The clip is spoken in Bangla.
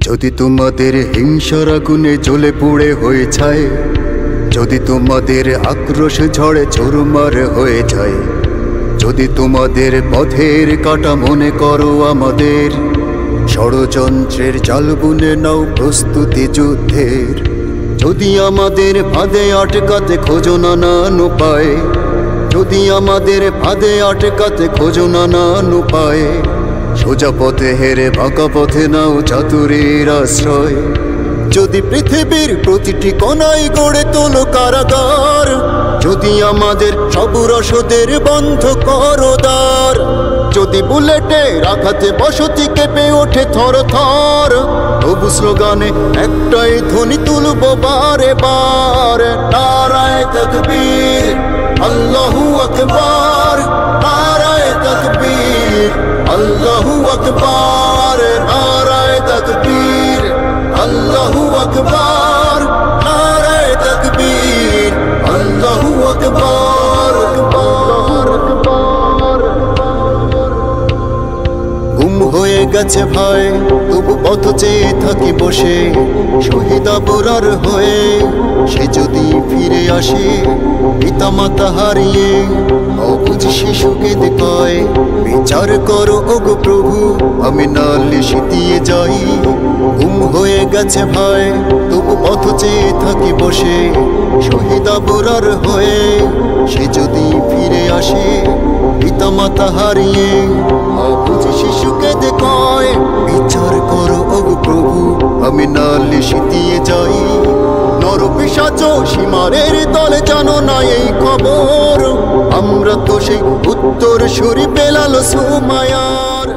যদি তোমাদের হিংসার আগুনে জ্বলে পুড়ে হয়ে যায়, যদি তোমাদের আক্রোশ ঝড়ে চুরমার হয়ে যায়, যদি তোমাদের পথের কাটা মনে করো আমাদের, ষড়যন্ত্রের জাল বুনে নাও প্রস্তুতি যুদ্ধের। যদি আমাদের ফাঁদে আটকাতে খোঁজো নানান উপায়, যদি আমাদের ফাঁদে আটকাতে খোঁজো নানান উপায়, সোজা পথে হেরে বাঁকা পথে নাও চাতুরীর আশ্রয়। যদি পৃথিবীর প্রতিটি কোণায় গড়ে তোলো কারাগার, যদি আমাদের সব রসদের বন্ধ করো দ্বার, যদি বুলেটে রাখাতে বসতি কেঁপে ওঠে থর থর, তবু স্লোগানে একটাই ধ্বনি তুলবো বারে বার, নারায়ে তাকবীর আল্লাহু আকবার, নারায়ে তাকবীর আল্লাহু আকবার, নারায়ে তাকবীর আল্লাহু আকবার, নারায়ে তাকবীর আল্লাহু আকবার। গুম হয়ে গেছে ভাই তবু পথ চেয়ে থাকি বসে, শহীদ আবরার হয়ে সে যদি ফিরে আসে, পিতা মাতা হারিয়ে অবুঝ শিশুকে দেখায়, বিচার করো ওগো প্রভু আমি নালিশ দিয়ে যাই। গুম হয়ে গেছে ভাই তবু পথ চেয়ে থাকি বসে, শহীদ আবরার হয়ে সে যদি ফিরে আসে, পিতা মাতা হারিয়ে অবুঝ শিশুকে দেখায়, বিচার করো ওগো প্রভু আমি নালিশ দিয়ে যাই। নরপিশাচ সীমারের দলে জানো না এই খবর, আমরা তো সেই উত্তর সুরি বেলাল সুমায়ার।